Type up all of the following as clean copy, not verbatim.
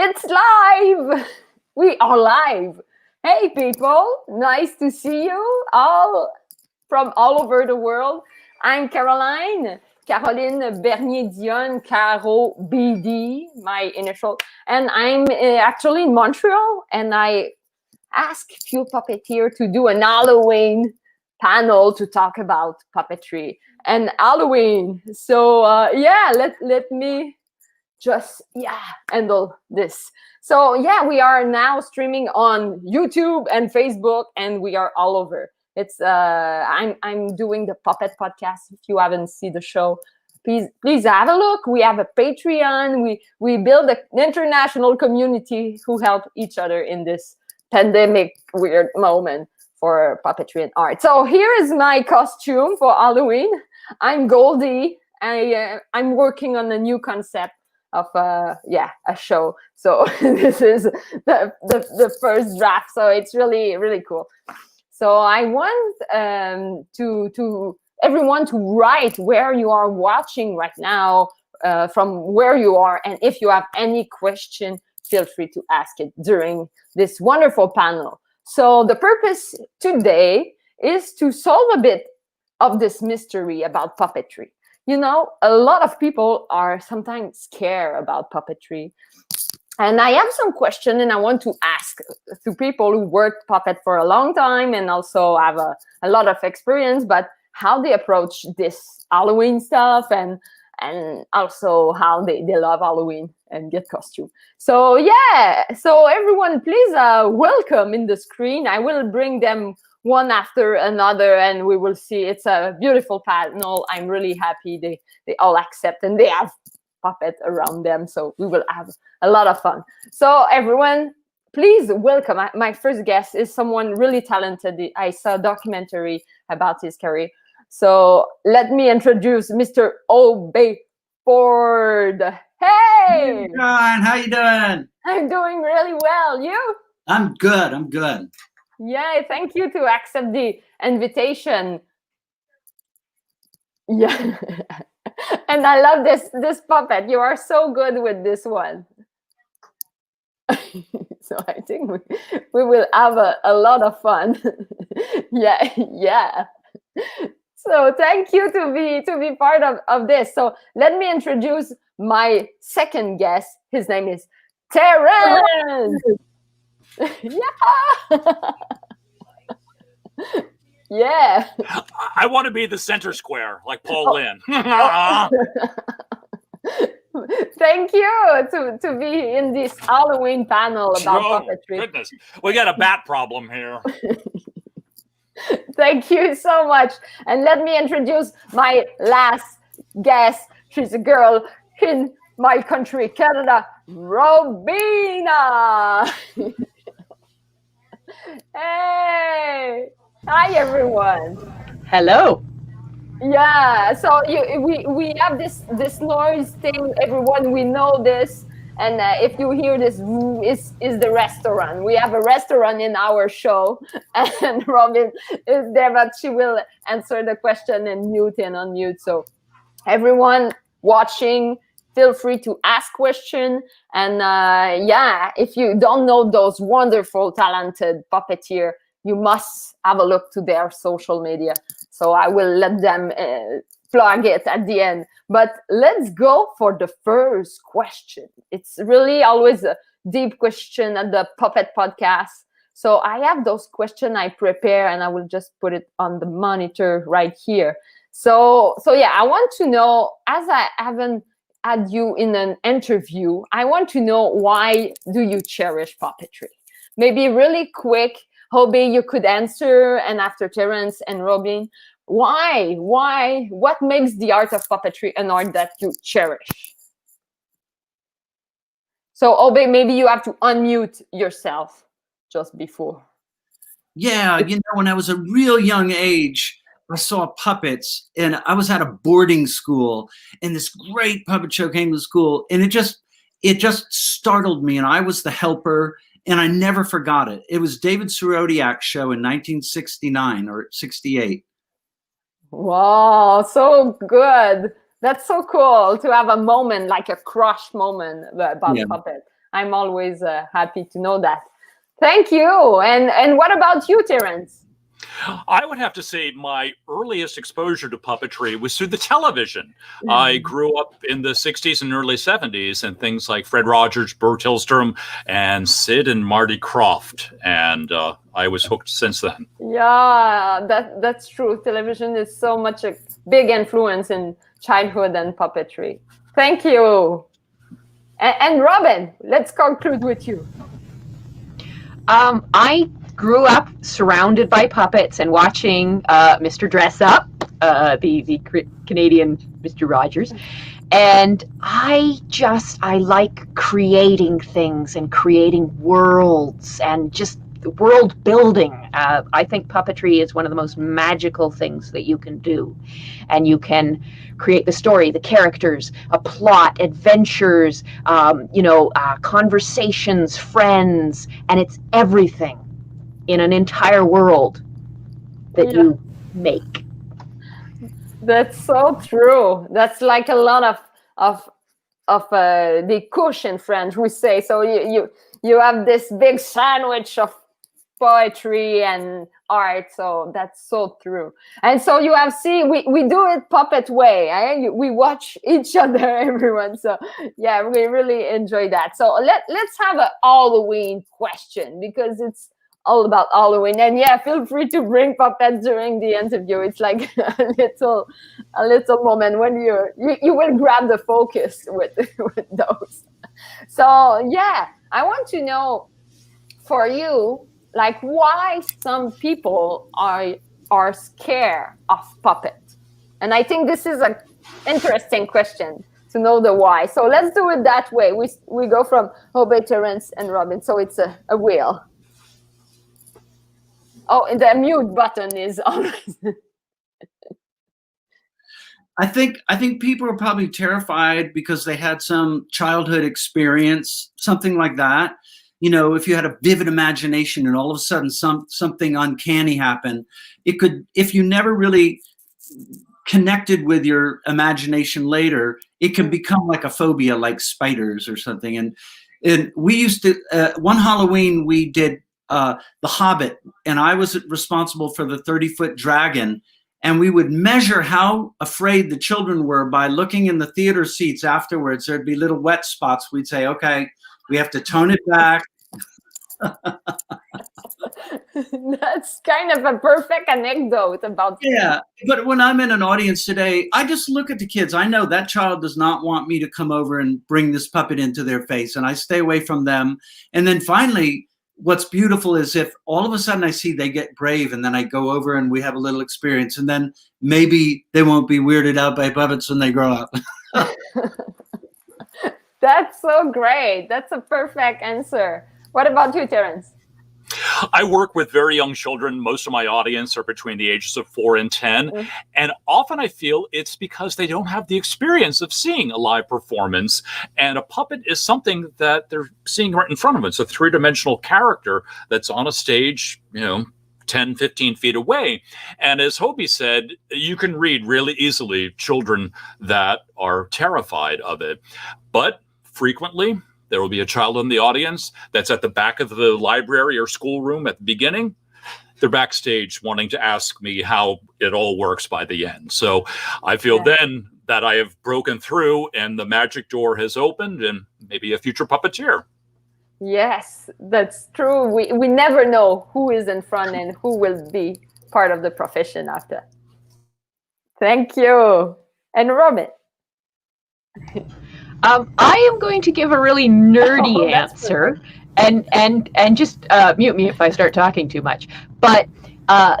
It's live. We are live. Hey, people. Nice to see you all from all over the world. I'm Caroline Bernier-Dionne, CaroBD, my initial. And I'm actually in Montreal. And I asked a few puppeteers to do an Halloween panel to talk about puppetry and Halloween. So, let me just handle this. So we are now streaming on YouTube and Facebook, and we are all over. It's I'm doing the Puppet Podcast. If you haven't seen the show, please have a look. We have a Patreon. We build an international community who help each other in this pandemic weird moment for puppetry and art. So here is my costume for Halloween. I'm Goldie. I'm working on a new concept of a show. So this is the first draft. So it's really cool. So I want to everyone to write where you are watching right now, from where you are, and if you have any question, feel free to ask it during this wonderful panel. So the purpose today is to solve a bit of this mystery about puppetry. You know, a lot of people are sometimes scared about puppetry. And I have some questions and I want to ask to people who worked puppet for a long time and also have a lot of experience, but how they approach this Halloween stuff and also how they love Halloween and get costume. So so everyone, please welcome in the screen. I will bring them one after another, and we will see. It's a beautiful panel. I'm really happy they all accept, and they have puppet around them, so we will have a lot of fun. So everyone, please welcome. My first guest is someone really talented. I saw a documentary about his career. So let me introduce Mr. Hobey Ford. Hey! John, how you doing? I'm doing really well. You? I'm good. Yeah, thank you to accept the invitation. Yeah. And I love this puppet. You are so good with this one. So I think we will have a lot of fun. Yeah. So thank you to be part of this. So let me introduce my second guest. His name is Terrence. Yeah. I want to be the center square, like Paul Lynn. Thank you to be in this Halloween panel about puppetry. Goodness, we got a bat problem here. Thank you so much. And let me introduce my last guest. She's a girl in my country, Canada, Ryobina. Hey. Hi, everyone. Hello. Yeah, so we have this noise thing, everyone. We know this, and if you hear this, is the restaurant. We have a restaurant in our show, and Robin is there, but she will answer the question and mute and unmute. So everyone watching, feel free to ask questions. And if you don't know those wonderful, talented puppeteer, you must have a look to their social media. So I will let them plug it at the end. But let's go for the first question. It's really always a deep question at the Puppet Podcast. So I have those questions I prepare, and I will just put it on the monitor right here. So I want to know, as I haven't had you in an interview, I want to know, why do you cherish puppetry? Maybe really quick. Hobey, you could answer, and after Terrence and Robin, why? What makes the art of puppetry an art that you cherish? So, Hobey, maybe you have to unmute yourself just before. Yeah, when I was a real young age, I saw puppets, and I was at a boarding school, and this great puppet show came to school, and it just startled me, and I was the helper. And I never forgot it. It was David Sirodiak's show in 1969 or 68. Wow, so good. That's so cool to have a moment, like a crush moment about puppet. I'm always happy to know that. Thank you. And what about you, Terrence? I would have to say my earliest exposure to puppetry was through the television. I grew up in the 60s and early 70s, and things like Fred Rogers, Bert Hillstrom, and Sid and Marty Krofft. And I was hooked since then. Yeah, that's true. Television is so much a big influence in childhood and puppetry. Thank you. And Robin, let's conclude with you. I grew up surrounded by puppets and watching Mr. Dress Up, the Canadian Mr. Rogers. And I like creating things and creating worlds and just world building. I think puppetry is one of the most magical things that you can do. And you can create the story, the characters, a plot, adventures, conversations, friends, and it's everything in an entire world that you make. That's so true. That's like a lot of the couche in French we say. So you have this big sandwich of poetry and art. So that's so true. And so you have we do it puppet way. Eh? We watch each other, everyone. So yeah, we really enjoy that. So let's have a Halloween question, because it's all about Halloween. And yeah, feel free to bring puppets during the interview. It's like a little moment when you will grab the focus with those. So yeah, I want to know for you, like, why some people are scared of puppets. And I think this is an interesting question to know the why. So let's do it that way. We go from Hobey, Terrence, and Robin. So it's a wheel. Oh, and the mute button is always. I think people are probably terrified because they had some childhood experience, something like that. You know, if you had a vivid imagination and all of a sudden something uncanny happened, it could, if you never really connected with your imagination later, it can become like a phobia, like spiders or something. And we used to, one Halloween we did The Hobbit, and I was responsible for the 30-foot dragon. And we would measure how afraid the children were by looking in the theater seats afterwards. There'd be little wet spots. We'd say, okay, we have to tone it back. That's kind of a perfect anecdote about. Yeah, but when I'm in an audience today, I just look at the kids. I know that child does not want me to come over and bring this puppet into their face, and I stay away from them. And then finally, what's beautiful is if all of a sudden I see they get brave, and then I go over and we have a little experience, and then maybe they won't be weirded out by puppets when they grow up. That's so great. That's a perfect answer. What about you, Terrence? I work with very young children. Most of my audience are between the ages of 4 and 10. Mm-hmm. And often I feel it's because they don't have the experience of seeing a live performance. And a puppet is something that they're seeing right in front of them. It's a three-dimensional character that's on a stage, 10, 15 feet away. And as Hobey said, you can read really easily children that are terrified of it. But frequently, there will be a child in the audience that's at the back of the library or schoolroom at the beginning. They're backstage wanting to ask me how it all works by the end. So I feel then that I have broken through and the magic door has opened and maybe a future puppeteer. Yes, that's true. We never know who is in front and who will be part of the profession after. Thank you. And Robin? I am going to give a really nerdy answer, and just mute me if I start talking too much. But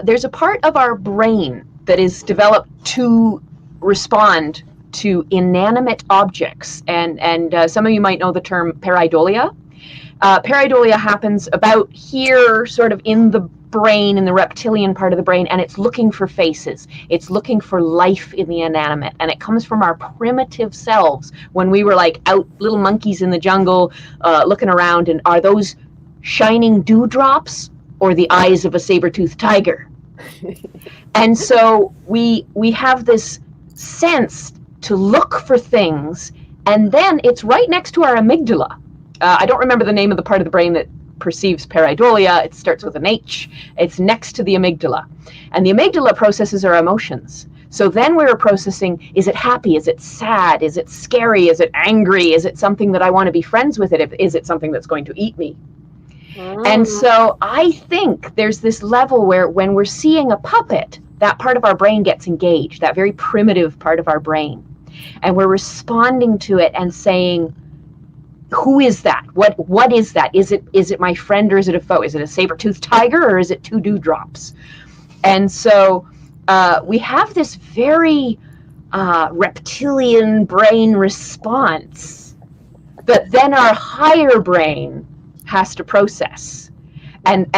there's a part of our brain that is developed to respond to inanimate objects, and some of you might know the term pareidolia. Pareidolia happens about here, sort of in the brain, in the reptilian part of the brain, and it's looking for faces. It's looking for life in the inanimate, and it comes from our primitive selves when we were like out, little monkeys in the jungle, looking around, and are those shining dewdrops or the eyes of a saber-toothed tiger? And so we have this sense to look for things, and then it's right next to our amygdala. I don't remember the name of the part of the brain that perceives pareidolia. It starts with an H. It's next to the amygdala. And the amygdala processes our emotions. So then we're processing, is it happy? Is it sad? Is it scary? Is it angry? Is it something that I want to be friends with it? Is it something that's going to eat me? And so I think there's this level where when we're seeing a puppet, that part of our brain gets engaged, that very primitive part of our brain. And we're responding to it and saying, who is that? What is that? Is it my friend or is it a foe? Is it a saber-toothed tiger or is it two dewdrops? And so we have this very reptilian brain response that then our higher brain has to process. And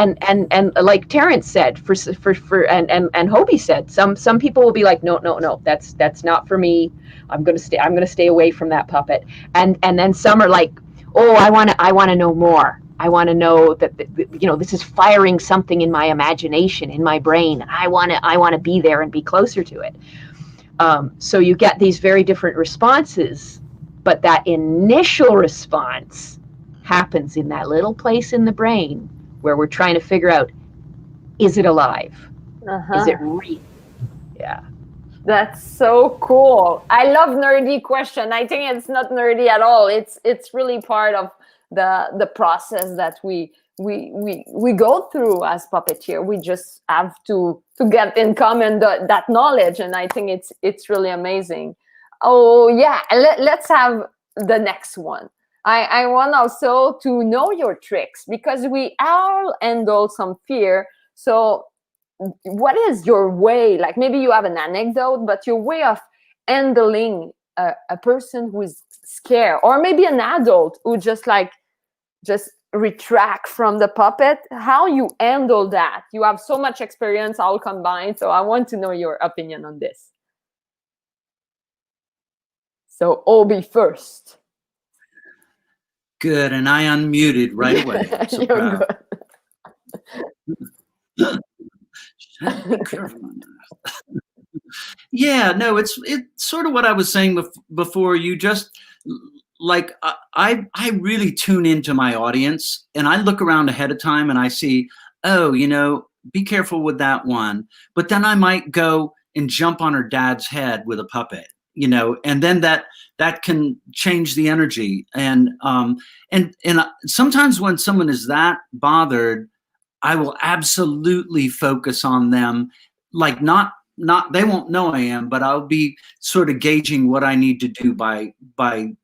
like Terrence said, and Hobey said, some people will be like, no, that's not for me. I'm gonna stay away from that puppet. And then some are like, oh, I wanna know more. I want to know that this is firing something in my imagination, in my brain. I wanna be there and be closer to it. So you get these very different responses, but that initial response happens in that little place in the brain where we're trying to figure out, is it alive? Is it real? Yeah. That's so cool. I love nerdy question. I think it's not nerdy at all. It's really part of the process that we go through as puppeteer. We just have to get in common that knowledge, and I think it's really amazing. Oh yeah, let's have the next one. I want also to know your tricks, because we all handle some fear. So what is your way? Like maybe you have an anecdote, but your way of handling a person who is scared, or maybe an adult who just retract from the puppet, how you handle that. You have so much experience all combined, so I want to know your opinion on this. So Hobey first. Good, and I unmuted right away. So you're good. Be careful. Yeah, no, it's sort of what I was saying before. You just like I really tune into my audience, and I look around ahead of time and I see, oh, be careful with that one. But then I might go and jump on her dad's head with a puppet, and then that can change the energy. And sometimes when someone is that bothered, I will absolutely focus on them, like not they won't know I am, but I'll be sort of gauging what I need to do by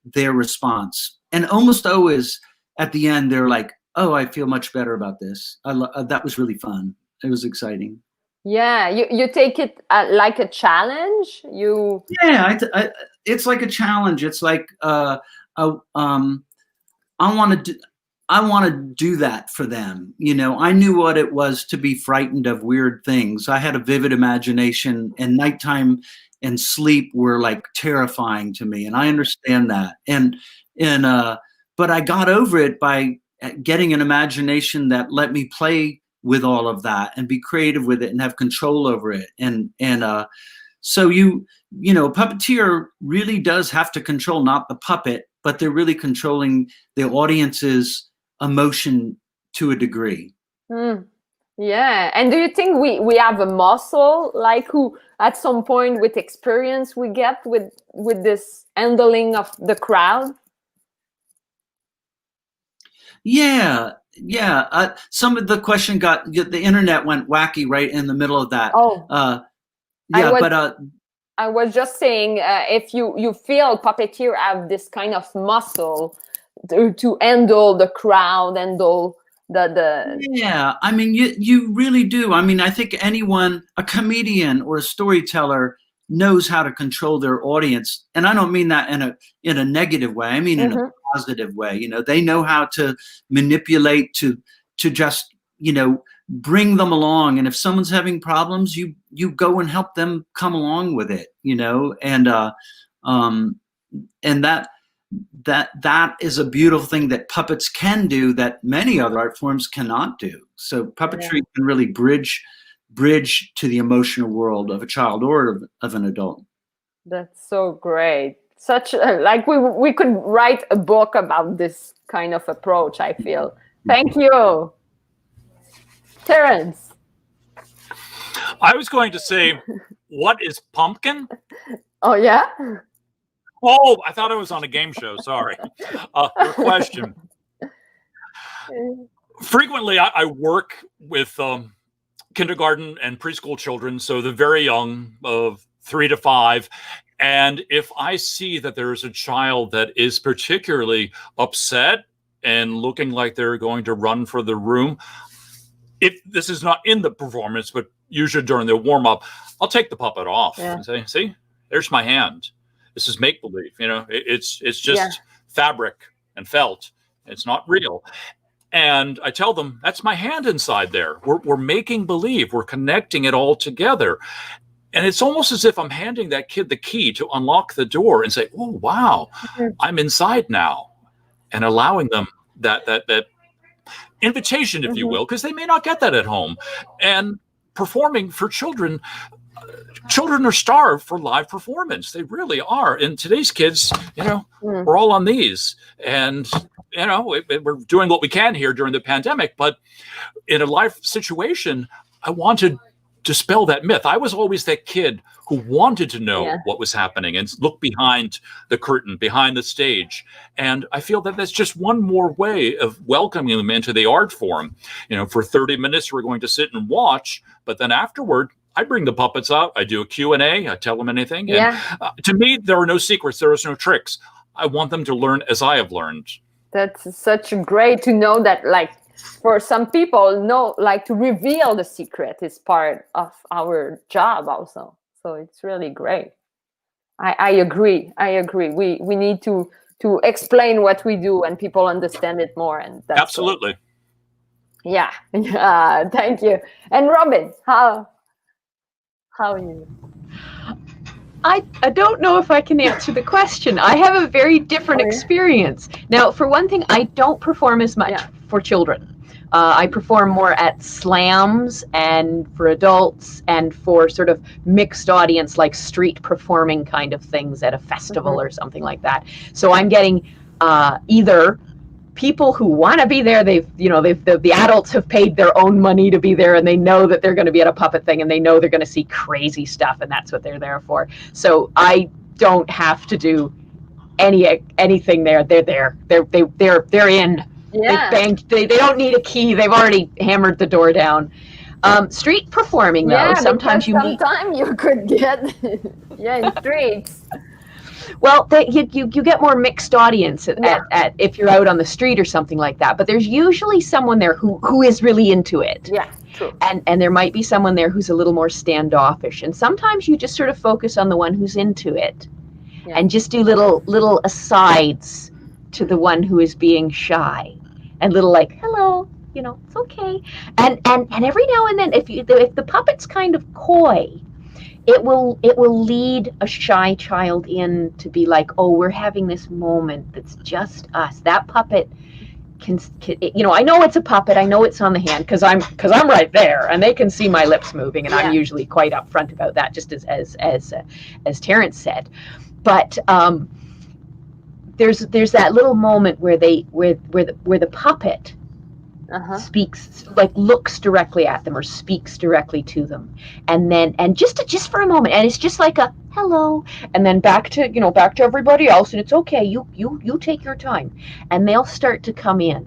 their response. And almost always at the end, they're like, oh, I feel much better about this. That was really fun. It was exciting. Yeah, you take it like a challenge. Yeah, it's like a challenge. It's like I want to do that for them. I knew what it was to be frightened of weird things. I had a vivid imagination, and nighttime and sleep were like terrifying to me, and I understand that. But I got over it by getting an imagination that let me play with all of that and be creative with it and have control over it. So a puppeteer really does have to control not the puppet, but they're really controlling the audience's emotion to a degree. Yeah. And do you think we have a muscle, like who at some point with experience we get with this handling of the crowd? Yeah. Some of the question the internet went wacky right in the middle of that. I was just saying, if you feel puppeteer have this kind of muscle to handle the crowd, handle the Yeah, I mean, you really do. I mean, I think anyone, a comedian or a storyteller, knows how to control their audience, and I don't mean that in a negative way. I mean in a positive way. They know how to manipulate to just bring them along, and if someone's having problems, you go and help them come along with it. And that is a beautiful thing that puppets can do that many other art forms cannot do. So puppetry can really bridge to the emotional world of a child or of an adult. That's so great. such like we could write a book about this kind of approach, I feel. Thank you. Terrence. I was going to say, what is pumpkin? Oh, yeah? Oh, I thought I was on a game show. Sorry. Your question. Frequently, I work with kindergarten and preschool children, so the very young, of 3 to 5. And if I see that there is a child that is particularly upset and looking like they're going to run for the room, if this is not in the performance, but usually during the warm-up, I'll take the puppet off and say, see, there's my hand. This is make-believe. You know, it's just fabric and felt. It's not real. And I tell them, that's my hand inside there. We're making believe. We're connecting it all together. And it's almost as if I'm handing that kid the key to unlock the door and say, oh, wow, I'm inside now. And allowing them that invitation, if you will, because they may not get that at home. And performing for children, children are starved for live performance. They really are. And today's kids, you know, we're all on these. And, you know, we're doing what we can here during the pandemic. But in a live situation, I want to dispel that myth. I was always that kid who wanted to know what was happening and look behind the curtain, behind the stage. And I feel that that's just one more way of welcoming them into the art form. You know, for 30 minutes, we're going to sit and watch, but then afterward, I bring the puppets out. I do a Q&A. I tell them anything. And to me, there are no secrets. There is no tricks. I want them to learn as I have learned. That's such great to know that, like, for some people, like to reveal the secret is part of our job also. So it's really great. I agree. We need to explain what we do and people understand it more. And that's absolutely. Great. Yeah. Thank you. And Robin, how are you? I don't know if I can answer the question. I have a very different experience. Now, for one thing, I don't perform as much for children. I perform more at slams and for adults and for sort of mixed audience, like street performing kind of things at a festival or something like that. So I'm getting either people who want to be there. The adults have paid their own money to be there, and they know that they're going to be at a puppet thing, and they know they're going to see crazy stuff, and that's what they're there for. So I don't have to do anything there. They're there. They're in. Yeah. They don't need a key. They've already hammered the door down. Street performing, though, sometimes you could get in streets. Well, you get more mixed audience at if you're out on the street or something like that. But there's usually someone there who is really into it. Yeah, true. And there might be someone there who's a little more standoffish. And sometimes you just sort of focus on the one who's into it, and just do little asides to the one who is being shy, and little like, hello, you know, it's okay. And every now and then, if the puppet's kind of coy, it will lead a shy child in to be like, oh, we're having this moment that's just us. That puppet can you know, I know it's a puppet. I know it's on the hand because I'm right there, and they can see my lips moving, and I'm usually quite upfront about that, just as Terrence said. But there's that little moment where the puppet speaks, like looks directly at them or speaks directly to them, and just for a moment, and it's just like a hello, and then back to everybody else, and it's okay, you take your time, and they'll start to come in,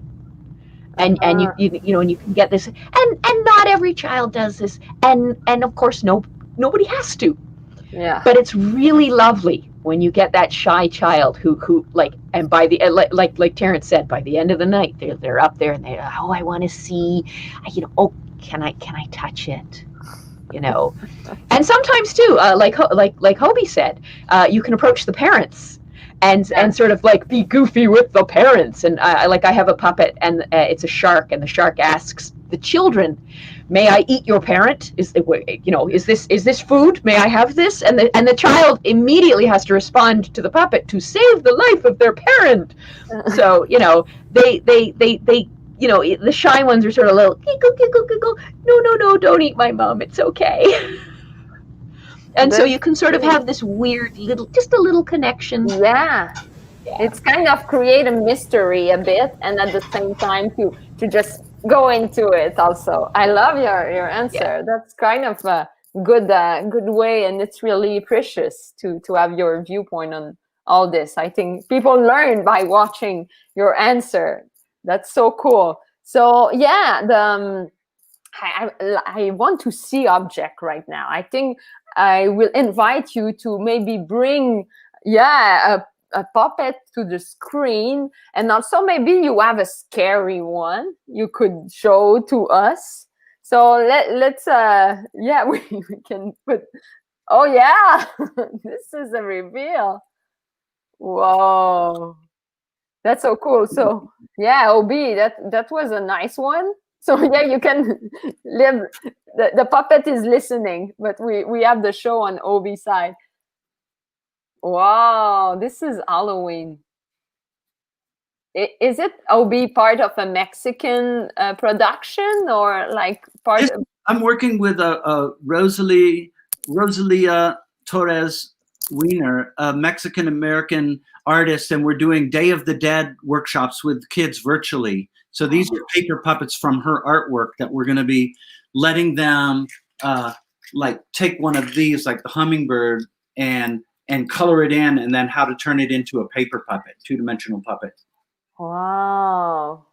and you can get this, and not every child does this, and of course nobody has to. Yeah. But it's really lovely when you get that shy child who like, and by the like Terrence said, by the end of the night they're up there and they, oh, I want to see, oh, can I touch it, you know. And sometimes too, like Hobey said, you can approach the parents and sort of like be goofy with the parents. And I have a puppet, and it's a shark, and the shark asks the children, may I eat your parent? Is this food? May I have this? And the child immediately has to respond to the puppet to save the life of their parent. So, they the shy ones are sort of little giggle, no, don't eat my mom. It's okay. And so you can sort of have this weird just a little connection. Yeah. It's kind of create a mystery a bit, and at the same time to just go into it also. I love your answer. Yeah. That's kind of a good way, and it's really precious to have your viewpoint on all this. I think people learn by watching your answer. That's so cool. So yeah, I want to see object right now. I think I will invite you to maybe bring a puppet to the screen, and also maybe you have a scary one you could show to us. So let's we can put. Oh yeah, this is a reveal. Whoa, that's so cool. So yeah, Hobey, that was a nice one. So yeah, you can live. The puppet is listening, but we have the show on Hobey side. Wow, this is Halloween. Is it Hobey part of a Mexican production, or like part of? I'm working with Rosalia Torres Wiener, a Mexican-American artist, and we're doing Day of the Dead workshops with kids virtually. So these are paper puppets from her artwork that we're going to be letting them like take one of these, like the hummingbird, and color it in, and then how to turn it into a paper puppet, two-dimensional puppet. Wow,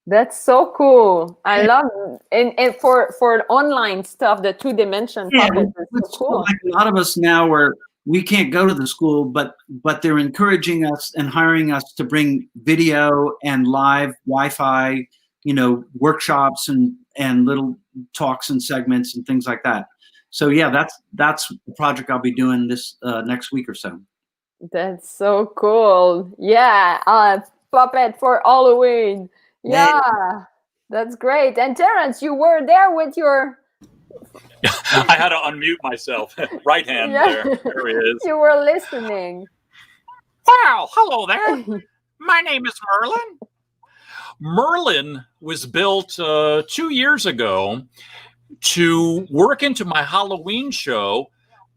that's so cool. I love and for online stuff, the two-dimension puppet is so cool. Like a lot of us now, where we can't go to the school, but they're encouraging us and hiring us to bring video and live Wi-Fi, workshops and little talks and segments and things like that. So yeah, that's the project I'll be doing this next week or so. That's so cool. Yeah, puppet for Halloween. Yeah, that's great. And Terrence, you were there with your. I had to unmute myself. Right hand there. There he is. You were listening. Wow, hello there. My name is Merlin. Merlin was built 2 years ago to work into my Halloween show,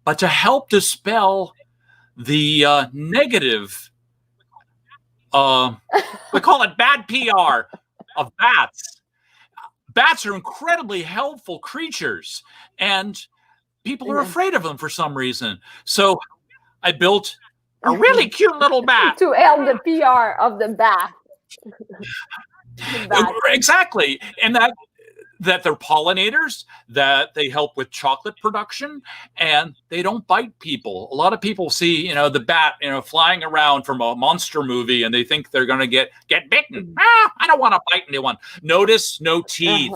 but to help dispel the negative, we call it bad PR, of bats. Bats are incredibly helpful creatures, and people are afraid of them for some reason. So I built a really cute little bat. To help the PR of the bat. Exactly. And that they're pollinators, that they help with chocolate production, and they don't bite people. A lot of people see, the bat, flying around from a monster movie, and they think they're going to get bitten. I don't want to bite anyone. Notice no teeth.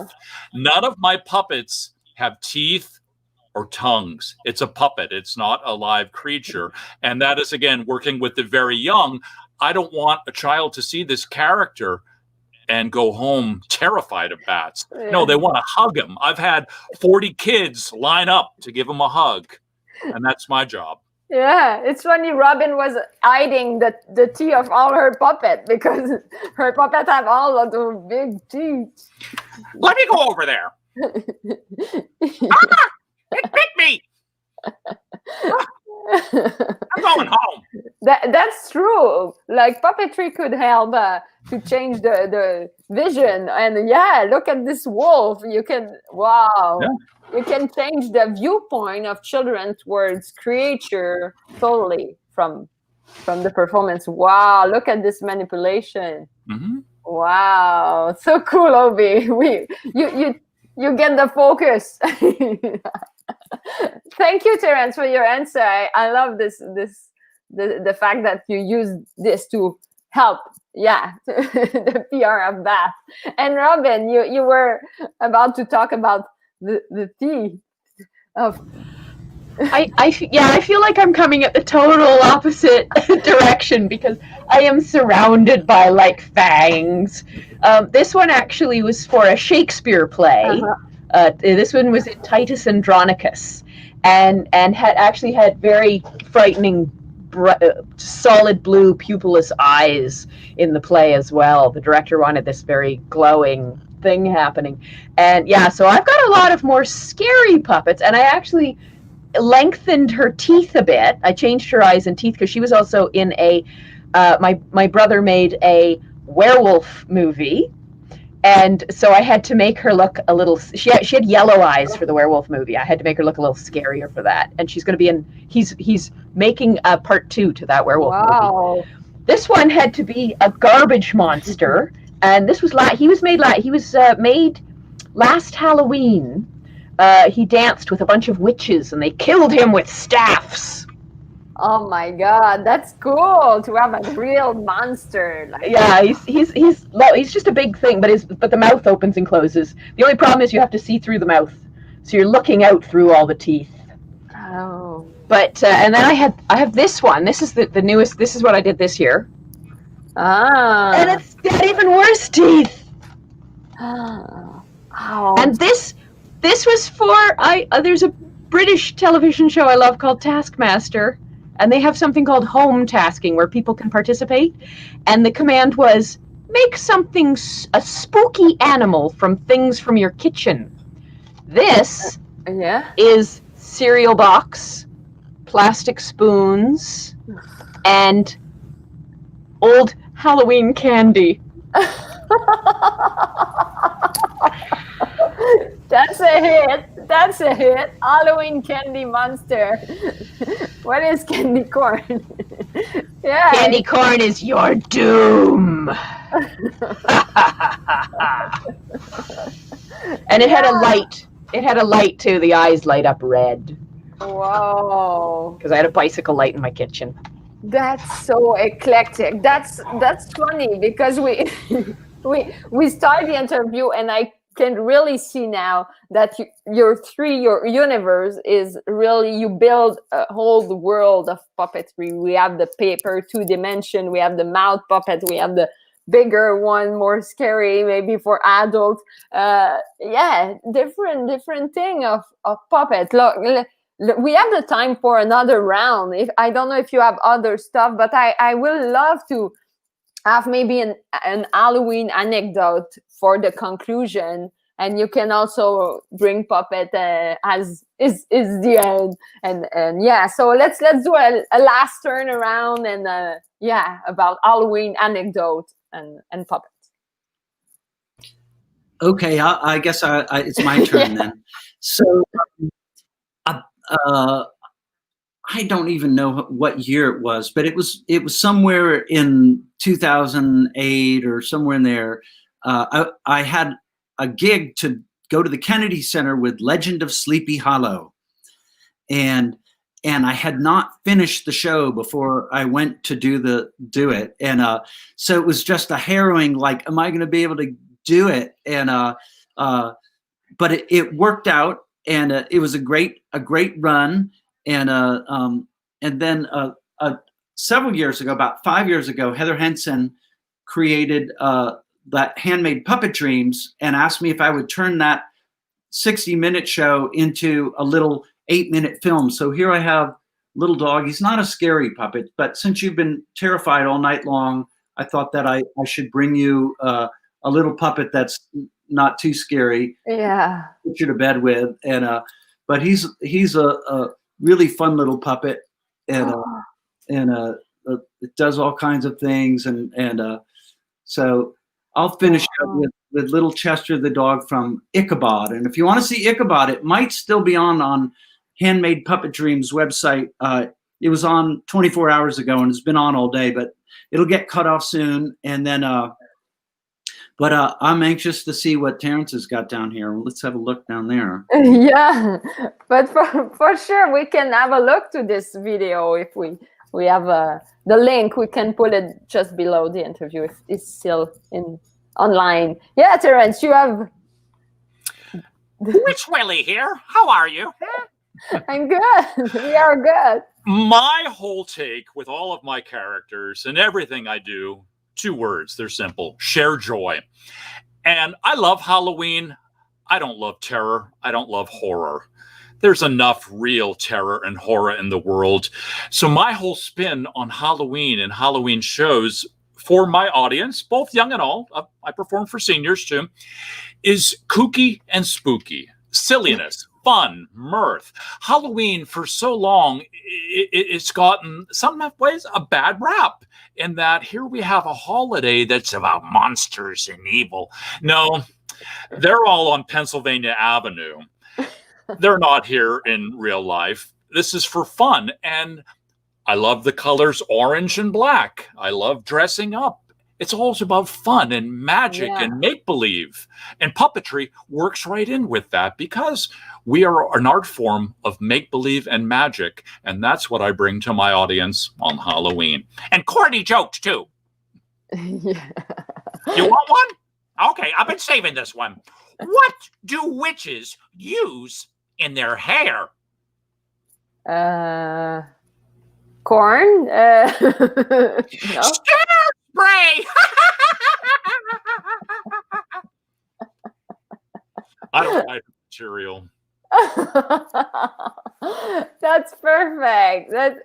None of my puppets have teeth or tongues. It's a puppet. It's not a live creature. And that is, again, working with the very young. I don't want a child to see this character and go home terrified of bats. No, they want to hug him. I've had 40 kids line up to give him a hug, and that's my job. Yeah, it's funny. Robin was hiding the teeth of all her puppet because her puppet have all of those big teeth. Let me go over there. It bit me. I'm going home. That's true. Like puppetry could help to change the vision. And yeah, look at this wolf. You can you can change the viewpoint of children towards creature totally from the performance. Wow, look at this manipulation. Mm-hmm. Wow, so cool, Hobey. You get the focus. Thank you, Terrence, for your answer. I love the fact that you use this to help, the PR of that. And Robin, you were about to talk about the teeth of. I feel like I'm coming at the total opposite direction because I am surrounded by like fangs. This one actually was for a Shakespeare play. This one was in Titus Andronicus, and had very frightening, solid blue pupilless eyes in the play as well. The director wanted this very glowing thing happening, and so I've got a lot of more scary puppets, and I actually lengthened her teeth a bit. I changed her eyes and teeth because she was also in a, my brother made a werewolf movie. And so I had to make her look a little, she had yellow eyes for the werewolf movie. I had to make her look a little scarier for that. And she's going to be in, he's making a part 2 to that werewolf movie. This one had to be a garbage monster. And this was he was made last Halloween. He danced with a bunch of witches and they killed him with staffs. Oh my God, that's cool to have a real monster. Yeah, he's just a big thing, but the mouth opens and closes. The only problem is you have to see through the mouth, so you're looking out through all the teeth. Oh. But and then I have this one. This is the newest. This is what I did this year. And it's got even worse teeth. Oh. And this was for there's a British television show I love called Taskmaster. And they have something called home tasking where people can participate. And the command was, make a spooky animal from things from your kitchen. This is cereal box, plastic spoons, and old Halloween candy. That's a hit. That's a hit. Halloween candy monster. What is candy corn? Yeah. Candy corn is your doom. And it had a light. It had a light too. The eyes light up red. Whoa. Because I had a bicycle light in my kitchen. That's so eclectic. That's funny because we started the interview and I can really see now that your universe is really, you build a whole world of puppetry. We have the paper 2D, we have the mouth puppet, we have the bigger one, more scary, maybe for adults. Different thing of puppet. Look, we have the time for another round. I don't know if you have other stuff, but I will love to have maybe an Halloween anecdote for the conclusion, and you can also bring puppet as is the end, and yeah. So let's do a last turn around and about Halloween anecdote and puppet. Okay, I guess it's my turn then. So I don't even know what year it was, but it was somewhere in 2008 or somewhere in there. I had a gig to go to the Kennedy Center with Legend of Sleepy Hollow, and I had not finished the show before I went to do it, and so it was just a harrowing. Like, am I going to be able to do it? And but it worked out, and it was a great run. And then several years ago, about 5 years ago, Heather Henson created that Handmade Puppet Dreams and asked me if I would turn that 60-minute show into a little 8-minute film. So here I have Little Dog. He's not a scary puppet, but since you've been terrified all night long, I thought that I should bring you a little puppet that's not too scary. Yeah. Put you to bed with. And but he's a really fun little puppet, and it does all kinds of things, and so I'll finish up with Little Chester the dog from Ichabod. And if you want to see Ichabod, it might still be on Handmade Puppet Dreams website. It was on 24 hours ago and it's been on all day, but it'll get cut off soon. And then but I'm anxious to see what Terrence has got down here. Let's have a look down there. Yeah, but for sure we can have a look to this video if we have the link. We can put it just below the interview if it's still online. Yeah, Terrence, you have. Rich Willie here. How are you? I'm good. We are good. My whole take with all of my characters and everything I do, 2 words. They're simple. Share joy. And I love Halloween. I don't love terror. I don't love horror. There's enough real terror and horror in the world. So my whole spin on Halloween and Halloween shows for my audience, both young and old, I perform for seniors too, is kooky and spooky. Silliness, fun, mirth. Halloween, for so long, it's gotten, some ways, a bad rap, in that here we have a holiday that's about monsters and evil. No, they're all on Pennsylvania Avenue. They're not here in real life. This is for fun. And I love the colors orange and black. I love dressing up. It's all about fun and magic and make-believe. And puppetry works right in with that, because we are an art form of make-believe and magic. And that's what I bring to my audience on Halloween. And corny jokes, too. Yeah. You want one? Okay, I've been saving this one. What do witches use in their hair? Corn? No? Star spray! I don't like material. That's perfect. That's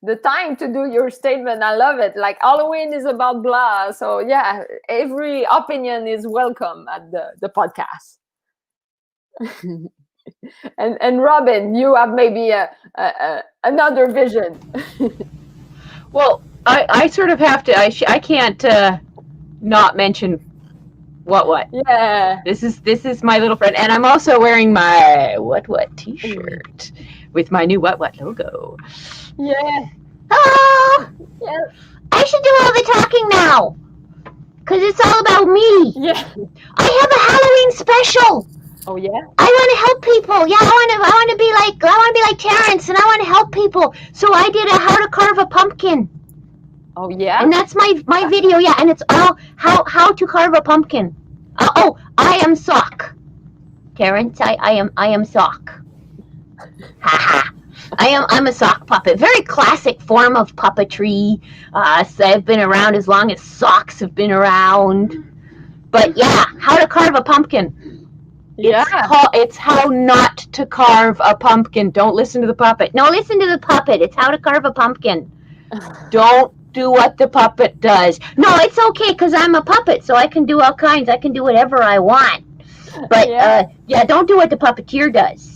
the time to do your statement. I love it. Like, Halloween is about blah. So yeah, every opinion is welcome at the podcast. and Robin, you have maybe another vision. Well, I sort of have to. I can't not mention what. Yeah. This is my little friend, and I'm also wearing my what T-shirt with my new what logo. Yeah. Oh, Yeah. I should do all the talking now, because it's all about me. Yeah. I have a Halloween special. Oh yeah. I want to help people. Yeah, I want to be like Terrence, and I want to help people. So I did a how to carve a pumpkin, Oh yeah. and that's my video. Yeah, and it's all how to carve a pumpkin. I am Sock. Terrence, I am Sock. Haha. I'm a sock puppet. Very classic form of puppetry. So I've been around as long as socks have been around. But yeah, how to carve a pumpkin. Yeah. It's how not to carve a pumpkin. Don't listen to the puppet. No, listen to the puppet. It's how to carve a pumpkin. Don't do what the puppet does. No, it's okay, because I'm a puppet, so I can do all kinds. I can do whatever I want. But Yeah. don't do what the puppeteer does.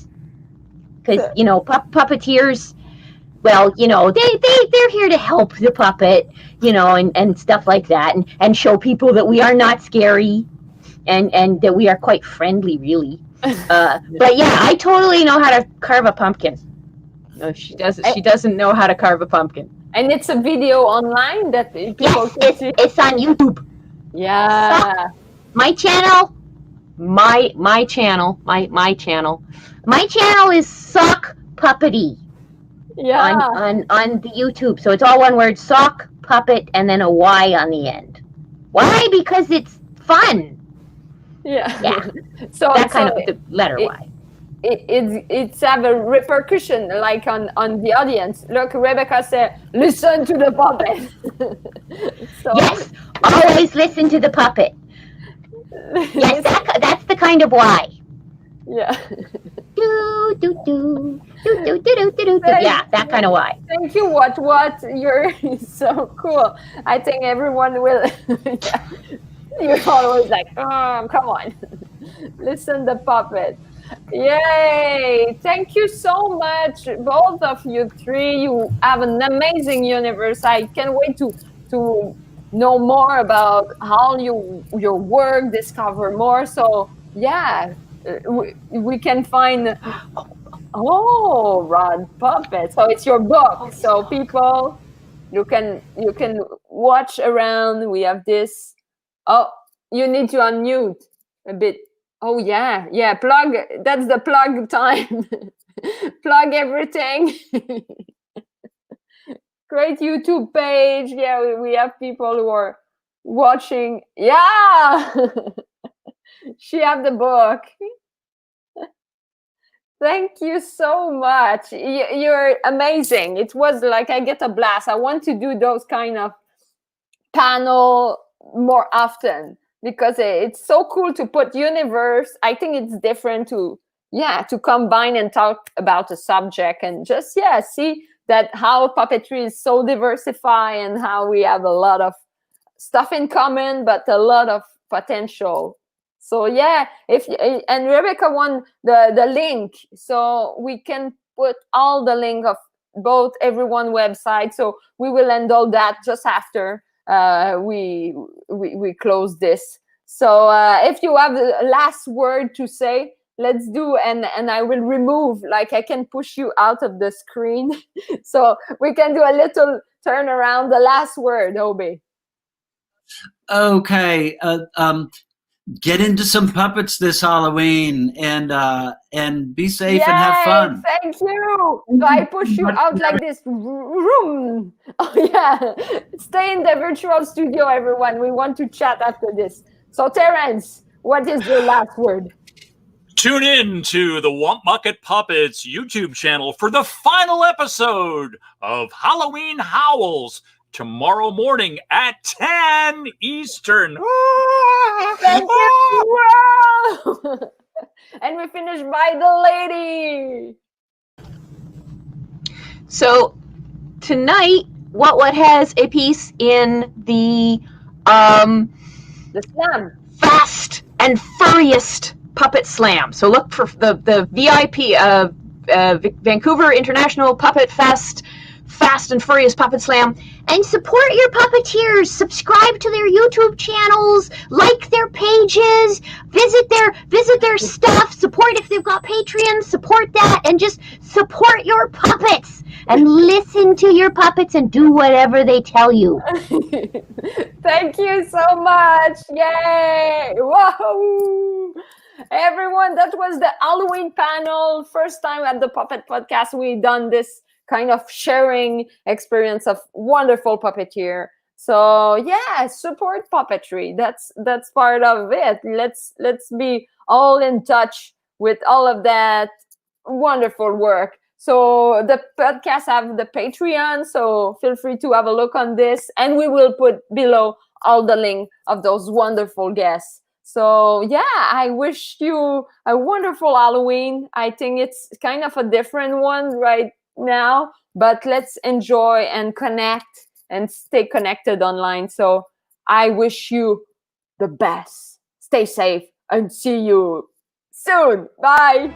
Because, puppeteers, well, they're here to help the puppet, and stuff like that, and show people that we are not scary, and that we are quite friendly, really. But yeah, I totally know how to carve a pumpkin. No, she doesn't. She doesn't know how to carve a pumpkin. And it's a video online that people Yes, can see. it's on YouTube. Yeah. My channel. My channel. My channel. My channel is Sock Puppety Yeah. on the YouTube. So it's all one word, Sock Puppet, and then a Y on the end. Why? Because it's fun. Yeah. Yeah. So That kind of the letter Y. it's have a repercussion, like on the audience. Look, Rebecca said, listen to the puppet. So Yes, always listen to the puppet. Yes, that's the kind of Y. Yeah. Do, do, do, do, do, do, do, do, do. Yeah, that kind of Y. Thank you. What? You're so cool. I think everyone will. Yeah. You're always like, come on, listen the puppet. Yay! Thank you so much, both of you three. You have an amazing universe. I can't wait to know more about how your work, discover more. So yeah, we can find. Oh, Rod Puppet. So it's your book. So people, you can watch around. We have this. Oh, you need to unmute a bit. Oh yeah. Plug. That's the plug time. Plug everything. Great YouTube page. Yeah, we have people who are watching. Yeah. She have the book. Thank you so much. You're amazing. It was like I get a blast. I want to do those kind of panel more often because it's so cool to put universe. I think it's different to combine and talk about a subject and just see that how puppetry is so diversified and how we have a lot of stuff in common, but a lot of potential. So yeah, and Rebecca won the link, so we can put all the link of both everyone website. So we will handle that just after we close this. So if you have a last word to say, let's do, and I will remove, like I can push you out of the screen, so we can do a little turn around. The last word, Hobey. Okay. Get into some puppets this Halloween and be safe and have fun. Thank you. So I push you out like this. Room. Oh yeah. Stay in the virtual studio, everyone. We want to chat after this. So Terrence, what is your last word? Tune in to the Wump Bucket Puppets YouTube channel for the final episode of Halloween Howls tomorrow morning at 10 Eastern. Thank you. Wow. And we finish by the lady. So tonight, what has a piece in the slam, fast and furriest puppet slam. So look for the VIP Vancouver International Puppet Fest, Fast and Furious Puppet Slam. And support your puppeteers. Subscribe to their YouTube channels, like their pages, visit their stuff, support if they've got Patreon, support that, and just support your puppets and listen to your puppets and do whatever they tell you. Thank you so much. Yay! Whoa! Everyone, that was the Halloween panel. First time at the Puppet Podcast we done this kind of sharing experience of wonderful puppeteer. So yeah, support puppetry. That's part of it. Let's be all in touch with all of that wonderful work. So the podcast have the Patreon, so feel free to have a look on this, and we will put below all the link of those wonderful guests. So yeah, I wish you a wonderful Halloween. I think it's kind of a different one right now, but let's enjoy and connect and stay connected online. So I wish you the best. Stay safe and see you soon. Bye.